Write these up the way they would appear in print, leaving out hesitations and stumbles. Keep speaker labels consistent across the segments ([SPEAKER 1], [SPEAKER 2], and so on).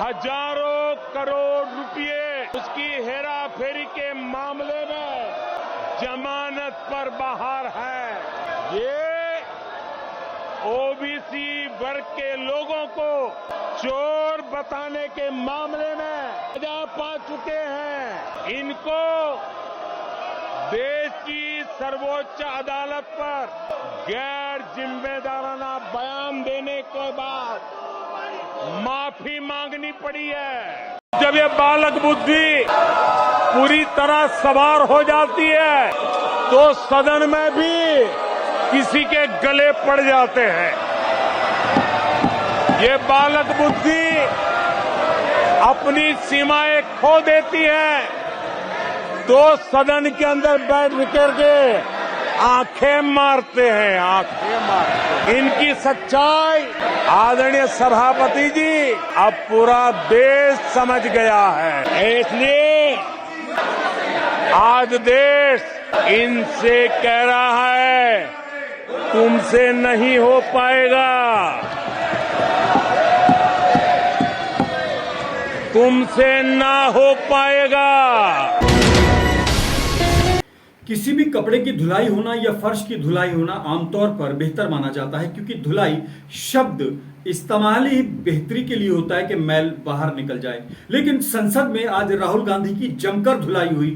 [SPEAKER 1] हजारों करोड़ रुपए उसकी हेरा फेरी के मामले में जमानत पर बाहर है। ये ओबीसी वर्ग के लोगों को चोर बताने के मामले में सजा पा चुके हैं। इनको देश की सर्वोच्च अदालत पर गैर जिम्मेदाराना बयान देने के बाद माफी मांगनी पड़ी है। जब ये बालक बुद्धि पूरी तरह सवार हो जाती है तो सदन में भी किसी के गले पड़ जाते हैं। ये बालक बुद्धि अपनी सीमाएं खो देती है तो सदन के अंदर बैठ करके आंखें मारते हैं, आंखें मारते हैं। इनकी सच्चाई आदरणीय सभापति जी अब पूरा देश समझ गया है। इसलिए आज देश इनसे कह रहा है तुमसे नहीं हो पाएगा, तुमसे ना हो पाएगा।
[SPEAKER 2] किसी भी कपड़े की धुलाई होना या फर्श की धुलाई होना आमतौर पर बेहतर माना जाता है, क्योंकि धुलाई शब्द इस्तेमाल ही बेहतरी के लिए होता है कि मैल बाहर निकल जाए। लेकिन संसद में आज राहुल गांधी की जमकर धुलाई हुई।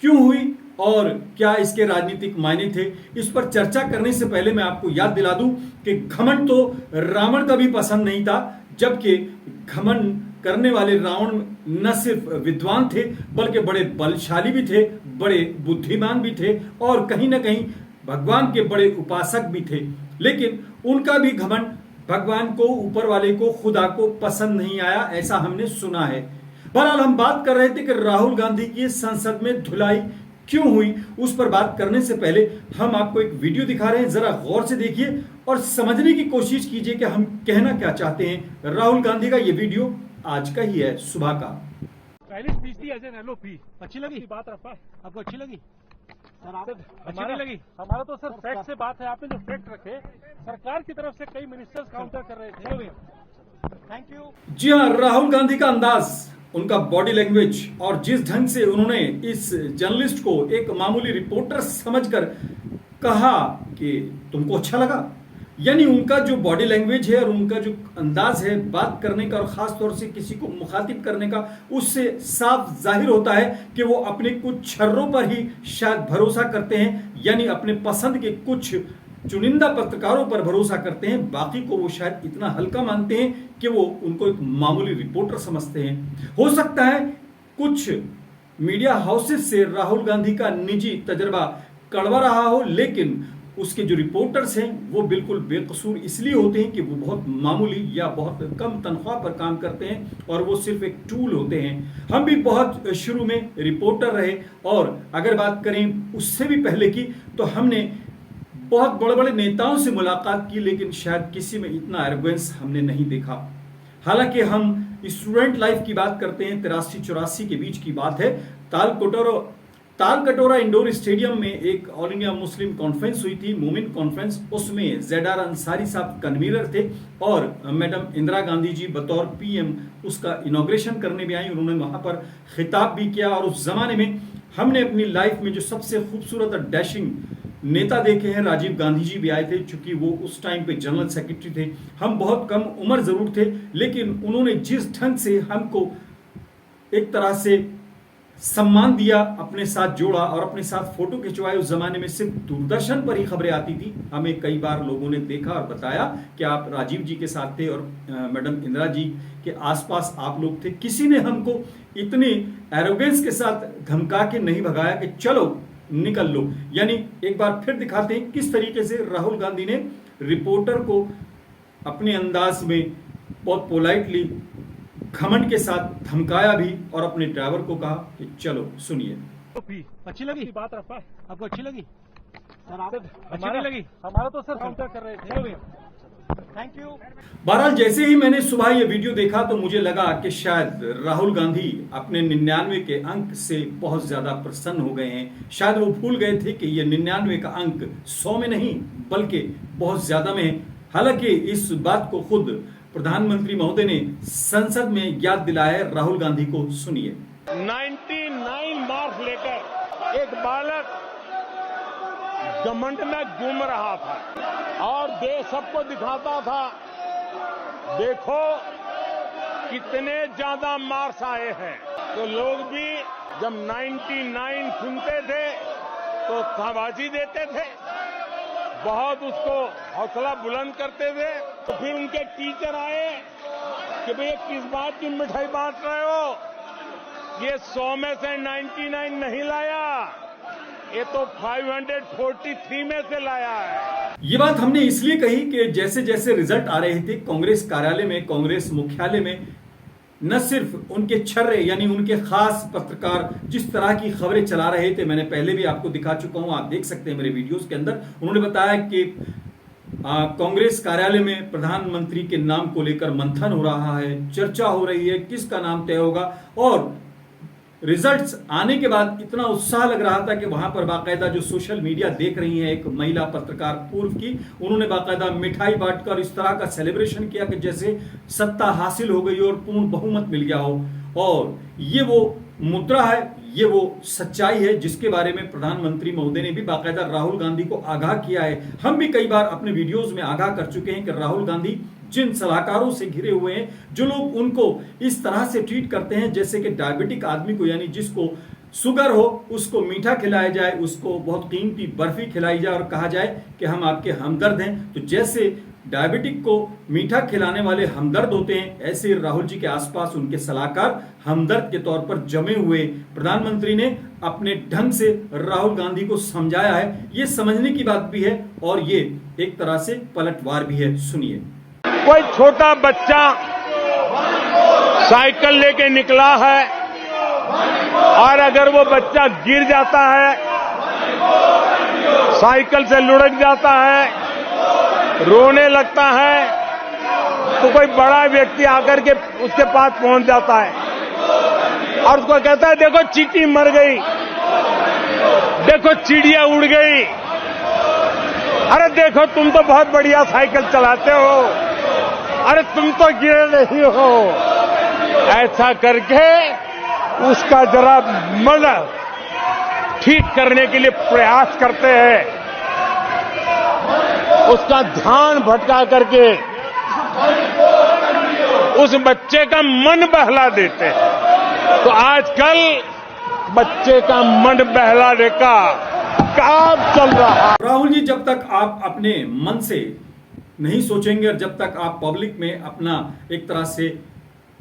[SPEAKER 2] क्यों हुई और क्या इसके राजनीतिक मायने थे, इस पर चर्चा करने से पहले मैं आपको याद दिला दूं कि घमंड तो रावण का भी पसंद नहीं था, जबकि घमंड करने वाले रावण न सिर्फ विद्वान थे बल्कि बड़े बलशाली भी थे, बड़े बुद्धिमान भी थे और कहीं ना कहीं भगवान के बड़े उपासक भी थे। लेकिन उनका भी घमंड भगवान को, ऊपर वाले को, खुदा को पसंद नहीं आया, ऐसा हमने सुना है। बहरहाल हम बात कर रहे थे कि राहुल गांधी की संसद में धुलाई क्यों हुई। उस पर बात करने से पहले हम आपको एक वीडियो दिखा रहे हैं, जरा गौर से देखिए और समझने की कोशिश कीजिए कि हम कहना क्या चाहते हैं। राहुल गांधी का ये वीडियो आज का ही है, सुबह का।
[SPEAKER 3] पहली स्पीच थी एज एन एलओपी, अच्छी लगी बात रखा, आपको अच्छी लगी? सर आप अच्छी नहीं लगी? हमारा तो सर फैक्ट से बात है, आपने जो फैक्ट रखे सरकार की तरफ से कई मिनिस्टर्स काउंटर कर रहे थे। Thank you.
[SPEAKER 2] जी हाँ, राहुल गांधी का अंदाज, उनका बॉडी लैंग्वेज और जिस ढंग से उन्होंने इस जर्नलिस्ट को एक मामूली रिपोर्टर समझकर कहा कि तुमको अच्छा लगा, यानी उनका जो बॉडी लैंग्वेज है और उनका जो अंदाज है बात करने का और खास तौर से किसी को मुखातिब करने का, उससे साफ जाहिर होता है कि वो अपने कुछ छर्रों पर ही शायद भरोसा करते हैं, यानी अपने पसंद के कुछ चुनिंदा पत्रकारों पर भरोसा करते हैं। बाकी को वो शायद इतना हल्का मानते हैं कि वो उनको एक मामूली रिपोर्टर समझते हैं। हो सकता है कुछ मीडिया हाउसेस से राहुल गांधी का निजी तजर्बा कड़वा रहा हो, लेकिन उसके जो रिपोर्टर्स हैं वो बिल्कुल बेकसूर इसलिए होते हैं कि वो बहुत मामूली या बहुत कम तनख्वाह पर काम करते हैं और वो सिर्फ एक टूल होते हैं। हम भी बहुत शुरू में रिपोर्टर रहे और अगर बात करें उससे भी पहले की, तो हमने बहुत बड़े बड़े नेताओं से मुलाकात की, लेकिन शायद किसी में इतना एरोगेंस हमने नहीं देखा। हालांकि हम स्टूडेंट लाइफ की बात करते हैं, 83-84 के बीच की बात है। तालकटोरा इंडोर स्टेडियम में एक ऑल इंडिया मुस्लिम कॉन्फ्रेंस हुई थी, मोमिन कॉन्फ्रेंस। उसमें ज़ेडार अंसारी साहब कन्वीनर थे और मैडम इंदिरा गांधी जी बतौर पीएम उसका इनॉग्रेशन करने भी आई। उन्होंने वहां पर खिताब भी किया और उस जमाने में हमने अपनी लाइफ में जो सबसे खूबसूरत और डैशिंग नेता देखे हैं, राजीव गांधी जी भी आए थे, चूंकि वो उस टाइम पे जनरल सेक्रेटरी थे। हम बहुत कम उम्र जरूर थे, लेकिन उन्होंने जिस ढंग से हमको एक तरह से सम्मान दिया, अपने साथ जोड़ा और अपने साथ फोटो खिंचवाए। उस जमाने में सिर्फ दूरदर्शन पर ही खबरें आती थी। हमें कई बार लोगों ने देखा और बताया कि आप राजीव जी के साथ थे और मैडम इंदिरा जी के आसपास आप लोग थे। किसी ने हमको इतनी एरोगेंस के साथ धमका के नहीं भगाया कि चलो निकल लो। यानी एक बार फिर दिखाते हैं किस तरीके से राहुल गांधी ने रिपोर्टर को अपने अंदाज में बहुत पोलाइटली घमंड के साथ धमकाया भी और अपने ड्राइवर को कहा कि चलो सुनिए।
[SPEAKER 3] अच्छी लगी बात रखा, आपको अच्छी लगी? सर आप अच्छी नहीं लगी? हमारा तो सर काउंटर कर रहे थे। Thank you.
[SPEAKER 2] बहरहाल जैसे ही मैंने सुबह ये वीडियो देखा तो मुझे लगा कि शायद राहुल गांधी अपने 99 के अंक से बहुत ज्यादा प्रसन्न हो गए हैं। शायद वो भूल गए थे कि ये 99 का अंक 100 में नहीं बल्कि बहुत ज्यादा में है। हालांकि इस बात को खुद प्रधानमंत्री महोदय ने संसद में याद दिलाया है। राहुल गांधी को सुनिए।
[SPEAKER 1] 99 मार्क्स लेकर एक बालक घमंड में घूम रहा था और देश सबको दिखाता था, देखो कितने ज्यादा मार्क्स आए हैं। तो लोग भी जब 99 सुनते थे तो शाबाशी देते थे, बहुत उसको हौसला बुलंद करते थे। तो फिर उनके टीचर आए कि भैया किस बात की मिठाई बांट रहे हो, ये 100 में से 99 नहीं लाया, ये तो 543 में से लाया है।
[SPEAKER 2] ये बात हमने इसलिए कही कि जैसे जैसे रिजल्ट आ रहे थे कांग्रेस कार्यालय में, कांग्रेस मुख्यालय में, न सिर्फ उनके छर्रे यानी उनके खास पत्रकार जिस तरह की खबरें चला रहे थे, मैंने पहले भी आपको दिखा चुका हूं, आप देख सकते हैं मेरे वीडियोस के अंदर। उन्होंने बताया कि कांग्रेस कार्यालय में प्रधानमंत्री के नाम को लेकर मंथन हो रहा है, चर्चा हो रही है, किसका नाम तय होगा। और रिजल्ट्स आने के बाद इतना उत्साह लग रहा था कि वहां पर बाकायदा जो सोशल मीडिया देख रही है, एक महिला पत्रकार पूर्व की, उन्होंने बाकायदा मिठाई बांटकर इस तरह का सेलिब्रेशन किया कि जैसे सत्ता हासिल हो गई और पूर्ण बहुमत मिल गया हो। और ये वो मुद्रा है, ये वो सच्चाई है जिसके बारे में प्रधानमंत्री महोदय ने भी बाकायदा राहुल गांधी को आगाह किया है। हम भी कई बार अपने वीडियोस में आगाह कर चुके हैं कि राहुल गांधी जिन सलाहकारों से घिरे हुए हैं, जो लोग उनको इस तरह से ट्रीट करते हैं जैसे कि डायबिटिक आदमी को, यानी जिसको शुगर हो उसको मीठा खिलाया जाए, उसको बहुत कीमती बर्फी खिलाई जाए और कहा जाए कि हम आपके हमदर्द हैं। तो जैसे डायबिटिक को मीठा खिलाने वाले हमदर्द होते हैं, ऐसे राहुल जी के आसपास उनके सलाहकार हमदर्द के तौर पर जमे हुए। प्रधानमंत्री ने अपने ढंग से राहुल गांधी को समझाया है, ये समझने की बात भी है और ये एक तरह से पलटवार भी है। सुनिए।
[SPEAKER 1] कोई छोटा बच्चा साइकिल लेके निकला है और अगर वो बच्चा गिर जाता है, साइकिल से लुढ़क जाता है, रोने लगता है, तो कोई बड़ा व्यक्ति आकर के उसके पास पहुंच जाता है और उसको कहता है देखो चींटी मर गई, देखो चिड़िया उड़ गई, अरे देखो तुम तो बहुत बढ़िया साइकिल चलाते हो, अरे तुम तो गिरे नहीं हो। ऐसा करके उसका जरा मन ठीक करने के लिए प्रयास करते हैं, उसका ध्यान भटका करके उस बच्चे का मन बहला देते हैं। तो आजकल बच्चे का मन बहलाने का काम चल रहा है।
[SPEAKER 2] राहुल जी, जब तक आप अपने मन से नहीं सोचेंगे और जब तक आप पब्लिक में अपना एक तरह से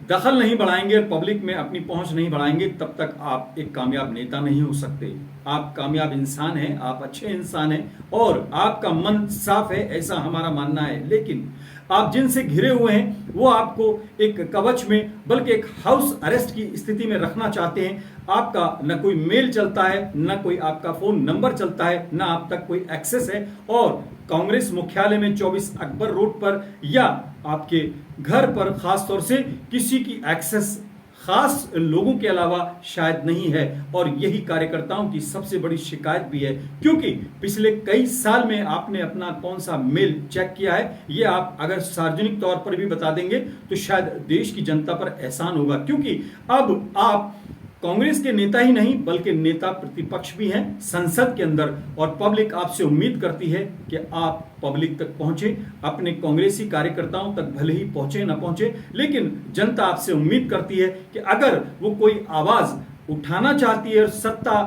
[SPEAKER 2] दखल नहीं बढ़ाएंगे और पब्लिक में अपनी पहुंच नहीं बढ़ाएंगे, तब तक आप एक कामयाब नेता नहीं हो सकते। आप कामयाब इंसान हैं, आप अच्छे इंसान हैं और आपका मन साफ है, ऐसा हमारा मानना है। लेकिन आप जिनसे घिरे हुए हैं वो आपको एक कवच में बल्कि एक हाउस अरेस्ट की स्थिति में रखना चाहते हैं। आपका न कोई मेल चलता है, न कोई आपका फोन नंबर चलता है, न आप तक कोई एक्सेस है। और कांग्रेस मुख्यालय में 24 अकबर रोड पर या आपके घर पर खास तौर से किसी की एक्सेस खास लोगों के अलावा शायद नहीं है। और यही कार्यकर्ताओं की सबसे बड़ी शिकायत भी है, क्योंकि पिछले कई साल में आपने अपना कौन सा मेल चेक किया है, ये आप अगर सार्वजनिक तौर पर भी बता देंगे तो शायद देश की जनता पर एहसान होगा। क्योंकि अब आप कांग्रेस के नेता ही नहीं बल्कि नेता प्रतिपक्ष भी हैं संसद के अंदर, और पब्लिक आपसे उम्मीद करती है कि आप पब्लिक तक पहुंचे, अपने कांग्रेसी कार्यकर्ताओं तक भले ही पहुंचे ना पहुंचे, लेकिन जनता आपसे उम्मीद करती है कि अगर वो कोई आवाज उठाना चाहती है और सत्ता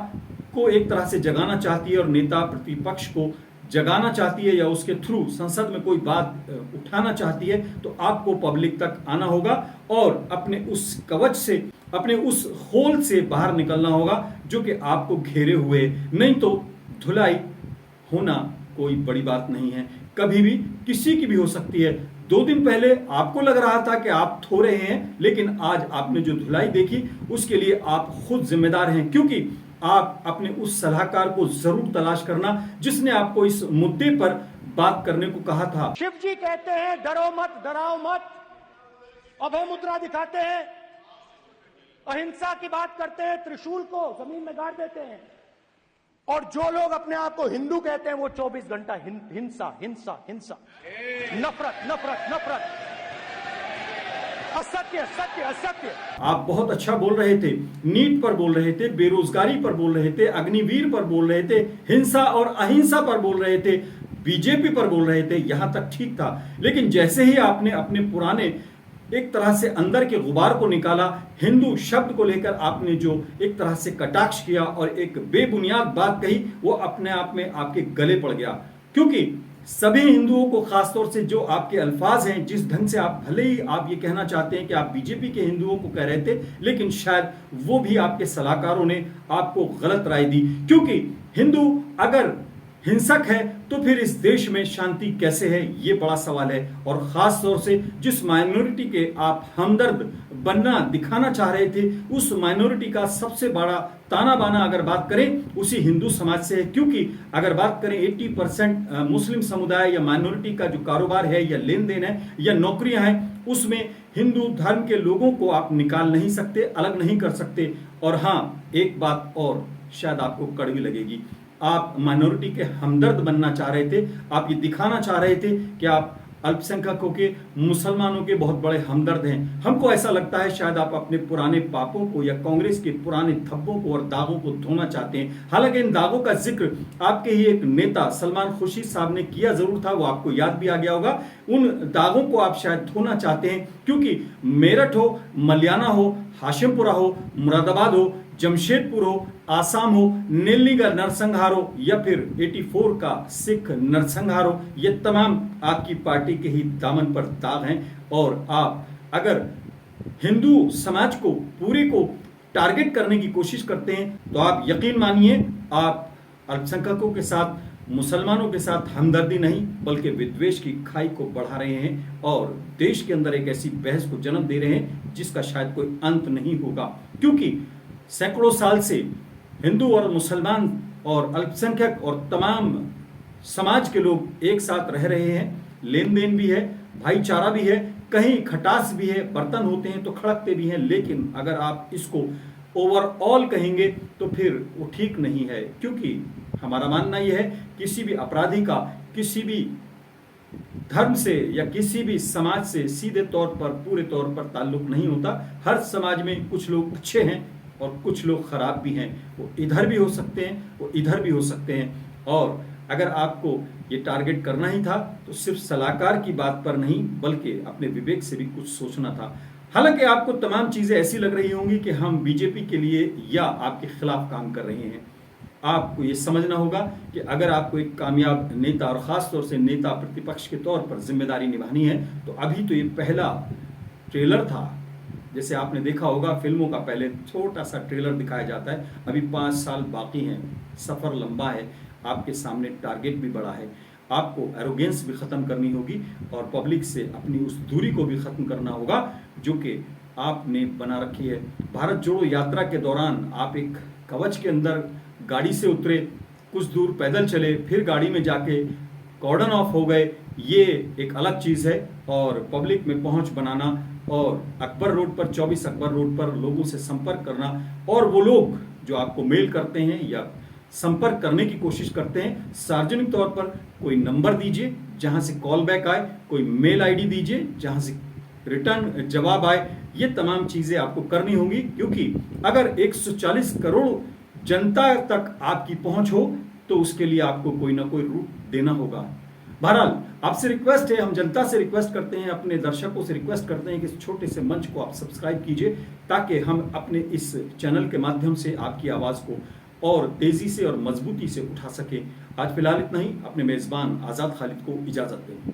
[SPEAKER 2] को एक तरह से जगाना चाहती है और नेता प्रतिपक्ष को जगाना चाहती है या उसके थ्रू संसद में कोई बात उठाना चाहती है, तो आपको पब्लिक तक आना होगा और अपने उस कवच से, अपने उस होल से बाहर निकलना होगा जो कि आपको घेरे हुए। नहीं तो धुलाई होना कोई बड़ी बात नहीं है, कभी भी किसी की भी हो सकती है। 2 दिन पहले आपको लग रहा था कि आप थो रहे हैं, लेकिन आज आपने जो धुलाई देखी उसके लिए आप खुद जिम्मेदार हैं, क्योंकि आप अपने उस सलाहकार को जरूर तलाश करना जिसने आपको इस मुद्दे पर बात करने को कहा था।
[SPEAKER 4] शिव जी कहते हैं डरो मत, डराओ मत, अभय मुद्रा दिखाते हैं, अहिंसा की बात करते हैं, त्रिशूल को जमीन में गाड़ देते हैं, और जो लोग अपने आप को हिंदू कहते हैं वो 24 घंटा हिंसा हिंसा हिंसा, नफरत नफरत नफरत। असत्य सत्य असत्य।
[SPEAKER 2] आप बहुत अच्छा बोल रहे थे, नीट पर बोल रहे थे, बेरोजगारी पर बोल रहे थे, अग्निवीर पर बोल रहे थे, हिंसा और अहिंसा पर बोल रहे थे, बीजेपी पर बोल रहे थे, यहां तक ठीक था। लेकिन जैसे ही आपने अपने पुराने एक तरह से अंदर के गुबार को निकाला, हिंदू शब्द को लेकर आपने जो एक तरह से कटाक्ष किया और एक बेबुनियाद बात कही, वो अपने आप में आपके गले पड़ गया। क्योंकि सभी हिंदुओं को, खासतौर से जो आपके अल्फाज हैं, जिस ढंग से आप, भले ही आप ये कहना चाहते हैं कि आप बीजेपी के हिंदुओं को कह रहे थे, लेकिन शायद वो भी आपके सलाहकारों ने आपको गलत राय दी। क्योंकि हिंदू अगर हिंसक है तो फिर इस देश में शांति कैसे है, ये बड़ा सवाल है। और खास तौर से जिस माइनॉरिटी के आप हमदर्द बनना दिखाना चाह रहे थे, उस माइनॉरिटी का सबसे बड़ा ताना बाना अगर बात करें उसी हिंदू समाज से है। क्योंकि अगर बात करें 80% मुस्लिम समुदाय या माइनॉरिटी का जो कारोबार है या लेन देन है या नौकरियां हैं, उसमें हिंदू धर्म के लोगों को आप निकाल नहीं सकते, अलग नहीं कर सकते। और हाँ, एक बात और शायद आपको कड़वी लगेगी, आप माइनॉरिटी के हमदर्द बनना चाह रहे थे, आप ये दिखाना चाह रहे थे कि आप अल्पसंख्यकों के, मुसलमानों के बहुत बड़े हमदर्द हैं। हमको ऐसा लगता है शायद आप अपने पुराने पापों को या कांग्रेस के पुराने धब्बों को और दागों को धोना चाहते हैं। हालांकि इन दागों का जिक्र आपके ही एक नेता सलमान खुर्शीद साहब ने किया जरूर था, वो आपको याद भी आ गया होगा। उन दागों को आप शायद धोना चाहते हैं, क्योंकि मेरठ हो, मलियाना हो, हाशिमपुरा हो, मुरादाबाद हो, जमशेदपुर हो, आसाम हो, नीलनी का नरसंहार हो या फिर 84 का सिख नरसंहार हो, ये तमाम आपकी पार्टी के ही दामन पर दाग हैं। और आप अगर हिंदू समाज को पूरे को टारगेट करने की कोशिश करते हैं तो आप यकीन मानिए, आप अल्पसंख्यकों के साथ, मुसलमानों के साथ हमदर्दी नहीं बल्कि विद्वेष की खाई को बढ़ा रहे हैं और देश के अंदर एक ऐसी बहस को जन्म दे रहे हैं जिसका शायद कोई अंत नहीं होगा। क्योंकि सैकड़ों साल से हिंदू और मुसलमान और अल्पसंख्यक और तमाम समाज के लोग एक साथ रह रहे हैं, लेन देन भी है, भाईचारा भी है, कहीं खटास भी है, बर्तन होते हैं तो खड़कते भी हैं। लेकिन अगर आप इसको ओवरऑल कहेंगे तो फिर वो ठीक नहीं है। क्योंकि हमारा मानना यह है, किसी भी अपराधी का किसी भी धर्म से या किसी भी समाज से सीधे तौर पर, पूरे तौर पर ताल्लुक नहीं होता। हर समाज में कुछ लोग अच्छे हैं और कुछ लोग खराब भी हैं, वो इधर भी हो सकते हैं, वो इधर भी हो सकते हैं। और अगर आपको ये टारगेट करना ही था तो सिर्फ सलाहकार की बात पर नहीं बल्कि अपने विवेक से भी कुछ सोचना था। हालांकि आपको तमाम चीजें ऐसी लग रही होंगी कि हम बीजेपी के लिए या आपके खिलाफ काम कर रहे हैं। आपको ये समझना होगा कि अगर आपको एक कामयाब नेता और खास तौर से नेता प्रतिपक्ष के तौर पर जिम्मेदारी निभानी है तो अभी तो ये पहला ट्रेलर था। जैसे आपने देखा होगा फिल्मों का पहले छोटा सा ट्रेलर दिखाया जाता है, अभी 5 साल बाकी हैं, सफर लंबा है, आपके सामने टारगेट भी बड़ा है। आपको एरोगेंस भी खत्म करनी होगी और पब्लिक से अपनी उस दूरी को भी खत्म करना होगा जो कि आपने बना रखी है। भारत जोड़ो यात्रा के दौरान आप एक कवच के अंदर गाड़ी से उतरे, कुछ दूर पैदल चले, फिर गाड़ी में जाके कॉर्डन ऑफ हो गए, ये एक अलग चीज़ है। और पब्लिक में पहुंच बनाना और अकबर रोड पर, 24 अकबर रोड पर लोगों से संपर्क करना, और वो लोग जो आपको मेल करते हैं या संपर्क करने की कोशिश करते हैं, सार्वजनिक तौर पर कोई नंबर दीजिए जहां से कॉल बैक आए, कोई मेल आईडी दीजिए जहां से रिटर्न जवाब आए। ये तमाम चीजें आपको करनी होंगी, क्योंकि अगर 140 करोड़ जनता तक आपकी पहुंच हो तो उसके लिए आपको कोई ना कोई रूट देना होगा। बहरहाल आपसे रिक्वेस्ट है, हम जनता से रिक्वेस्ट करते हैं, अपने दर्शकों से रिक्वेस्ट करते हैं कि इस छोटे से मंच को आप सब्सक्राइब कीजिए ताकि हम अपने इस चैनल के माध्यम से आपकी आवाज़ को और तेजी से और मजबूती से उठा सकें। आज फिलहाल इतना ही। अपने मेज़बान आज़ाद खालिद को इजाज़त दें।